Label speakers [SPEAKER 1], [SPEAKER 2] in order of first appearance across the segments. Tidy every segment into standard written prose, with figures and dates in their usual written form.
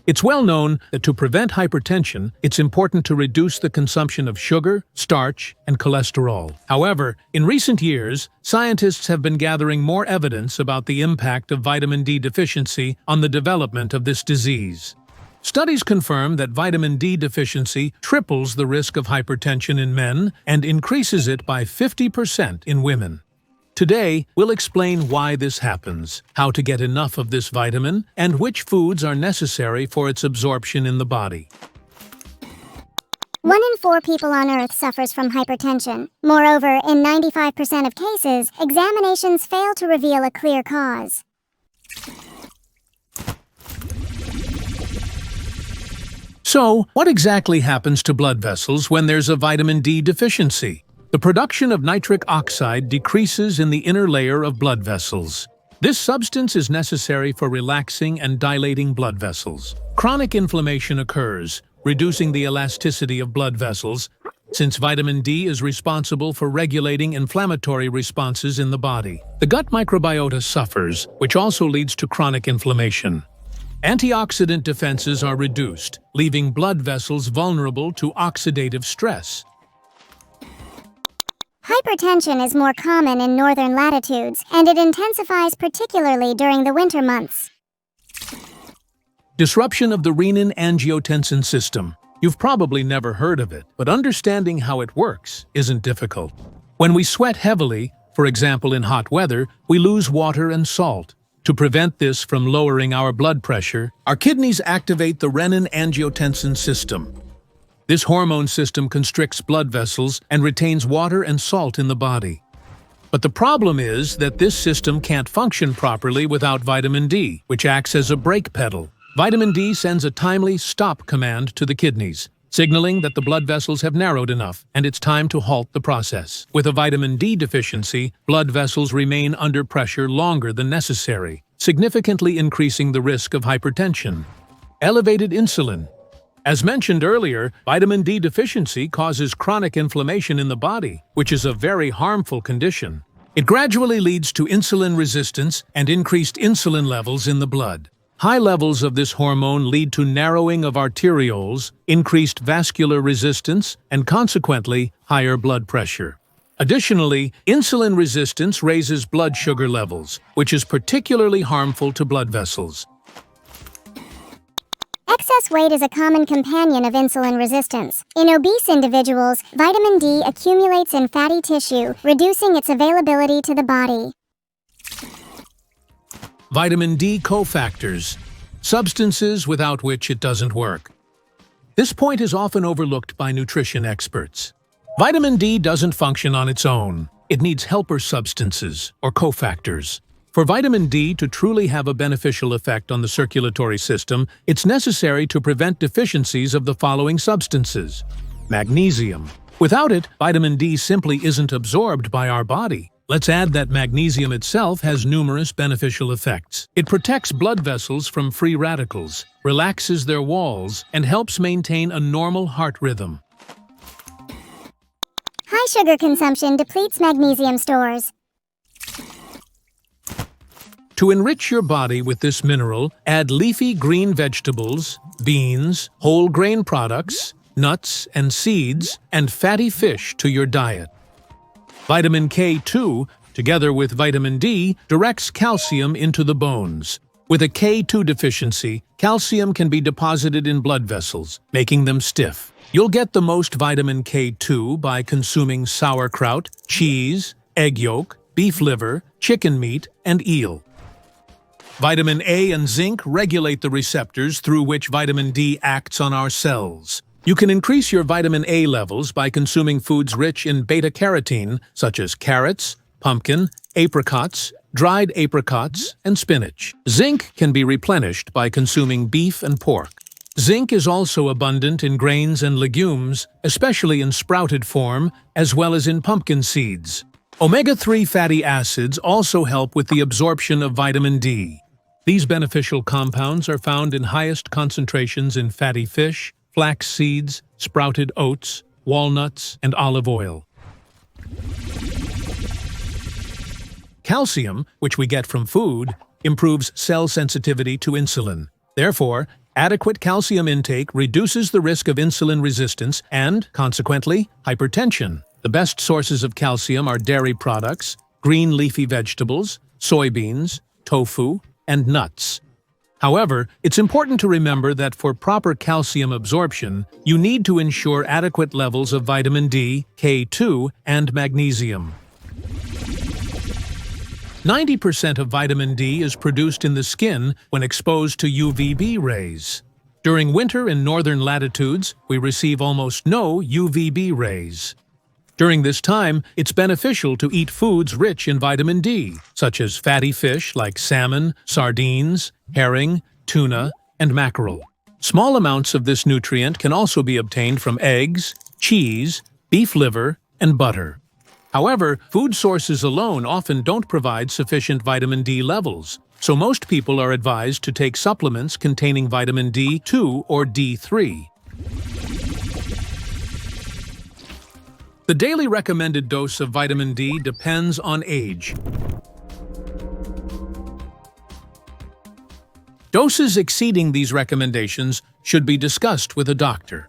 [SPEAKER 1] It's well known that to prevent hypertension, it's important to reduce the consumption of sugar, starch, and cholesterol. However, in recent years, scientists have been gathering more evidence about the impact of vitamin D deficiency on the development of this disease. Studies confirm that vitamin D deficiency triples the risk of hypertension in men and increases it by 50% in women. Today, we'll explain why this happens, how to get enough of this vitamin, and which foods are necessary for its absorption in the body.
[SPEAKER 2] 1 in 4 people on Earth suffers from hypertension. Moreover, in 95% of cases, examinations fail to reveal a clear cause.
[SPEAKER 1] So, what exactly happens to blood vessels when there's a vitamin D deficiency? The production of nitric oxide decreases in the inner layer of blood vessels. This substance is necessary for relaxing and dilating blood vessels. Chronic inflammation occurs, reducing the elasticity of blood vessels, since vitamin D is responsible for regulating inflammatory responses in the body. The gut microbiota suffers, which also leads to chronic inflammation. Antioxidant defenses are reduced, leaving blood vessels vulnerable to oxidative stress.
[SPEAKER 2] Hypertension is more common in northern latitudes, and it intensifies particularly during the winter months.
[SPEAKER 1] Disruption of the renin-angiotensin system. You've probably never heard of it, but understanding how it works isn't difficult. When we sweat heavily, for example in hot weather, we lose water and salt. To prevent this from lowering our blood pressure, our kidneys activate the renin-angiotensin system. This hormone system constricts blood vessels and retains water and salt in the body. But the problem is that this system can't function properly without vitamin D, which acts as a brake pedal. Vitamin D sends a timely stop command to the kidneys, signaling that the blood vessels have narrowed enough and it's time to halt the process. With a vitamin D deficiency, blood vessels remain under pressure longer than necessary, significantly increasing the risk of hypertension. Elevated insulin. As mentioned earlier, vitamin D deficiency causes chronic inflammation in the body, which is a very harmful condition. It gradually leads to insulin resistance and increased insulin levels in the blood. High levels of this hormone lead to narrowing of arterioles, increased vascular resistance, and consequently, higher blood pressure. Additionally, insulin resistance raises blood sugar levels, which is particularly harmful to blood vessels.
[SPEAKER 2] Excess weight is a common companion of insulin resistance. In obese individuals, vitamin D accumulates in fatty tissue, reducing its availability to the body.
[SPEAKER 1] Vitamin D cofactors, substances without which it doesn't work. This point is often overlooked by nutrition experts. Vitamin D doesn't function on its own. It needs helper substances, or cofactors. For vitamin D to truly have a beneficial effect on the circulatory system, it's necessary to prevent deficiencies of the following substances. Magnesium. Without it, vitamin D simply isn't absorbed by our body. Let's add that magnesium itself has numerous beneficial effects. It protects blood vessels from free radicals, relaxes their walls, and helps maintain a normal heart rhythm.
[SPEAKER 2] High sugar consumption depletes magnesium stores.
[SPEAKER 1] To enrich your body with this mineral, add leafy green vegetables, beans, whole grain products, nuts and seeds, and fatty fish to your diet. Vitamin K2, together with vitamin D, directs calcium into the bones. With a K2 deficiency, calcium can be deposited in blood vessels, making them stiff. You'll get the most vitamin K2 by consuming sauerkraut, cheese, egg yolk, beef liver, chicken meat, and eel. Vitamin A and zinc regulate the receptors through which vitamin D acts on our cells. You can increase your vitamin A levels by consuming foods rich in beta-carotene, such as carrots, pumpkin, apricots, dried apricots, and spinach. Zinc can be replenished by consuming beef and pork. Zinc is also abundant in grains and legumes, especially in sprouted form, as well as in pumpkin seeds. Omega-3 fatty acids also help with the absorption of vitamin D. These beneficial compounds are found in highest concentrations in fatty fish, flax seeds, sprouted oats, walnuts, and olive oil. Calcium, which we get from food, improves cell sensitivity to insulin. Therefore, adequate calcium intake reduces the risk of insulin resistance and, consequently, hypertension. The best sources of calcium are dairy products, green leafy vegetables, soybeans, tofu, and nuts. However, it's important to remember that for proper calcium absorption, you need to ensure adequate levels of vitamin D, K2, and magnesium. 90% of vitamin D is produced in the skin when exposed to UVB rays. During winter in northern latitudes, we receive almost no UVB rays. During this time, it's beneficial to eat foods rich in vitamin D, such as fatty fish like salmon, sardines, herring, tuna, and mackerel. Small amounts of this nutrient can also be obtained from eggs, cheese, beef liver, and butter. However, food sources alone often don't provide sufficient vitamin D levels, so most people are advised to take supplements containing vitamin D2 or D3. The daily recommended dose of vitamin D depends on age. Doses exceeding these recommendations should be discussed with a doctor.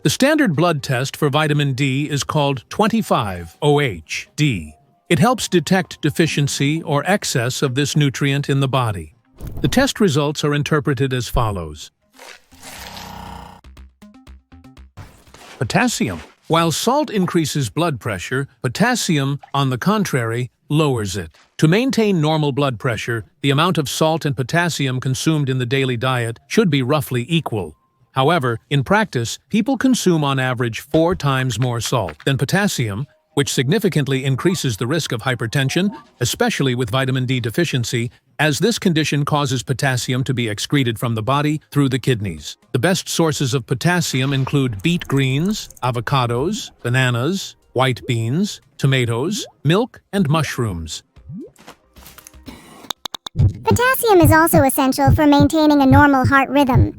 [SPEAKER 1] The standard blood test for vitamin D is called 25-OH-D. It helps detect deficiency or excess of this nutrient in the body. The test results are interpreted as follows. Potassium. While salt increases blood pressure, potassium, on the contrary, lowers it. To maintain normal blood pressure, the amount of salt and potassium consumed in the daily diet should be roughly equal. However, in practice, people consume on average 4 times more salt than potassium, which significantly increases the risk of hypertension, especially with vitamin D deficiency, as this condition causes potassium to be excreted from the body through the kidneys. The best sources of potassium include beet greens, avocados, bananas, white beans, tomatoes, milk, and mushrooms.
[SPEAKER 2] Potassium is also essential for maintaining a normal heart rhythm.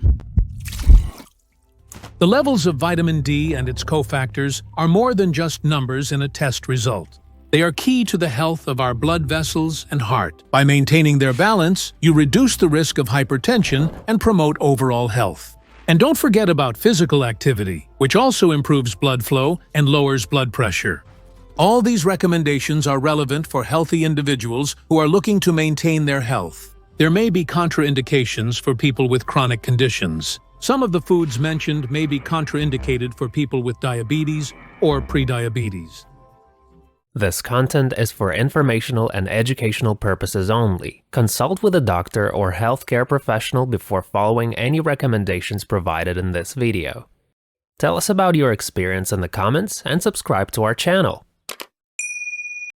[SPEAKER 1] The levels of vitamin D and its cofactors are more than just numbers in a test result. They are key to the health of our blood vessels and heart. By maintaining their balance, you reduce the risk of hypertension and promote overall health. And don't forget about physical activity, which also improves blood flow and lowers blood pressure. All these recommendations are relevant for healthy individuals who are looking to maintain their health. There may be contraindications for people with chronic conditions. Some of the foods mentioned may be contraindicated for people with diabetes or prediabetes.
[SPEAKER 3] This content is for informational and educational purposes only. Consult with a doctor or healthcare professional before following any recommendations provided in this video. Tell us about your experience in the comments and subscribe to our channel.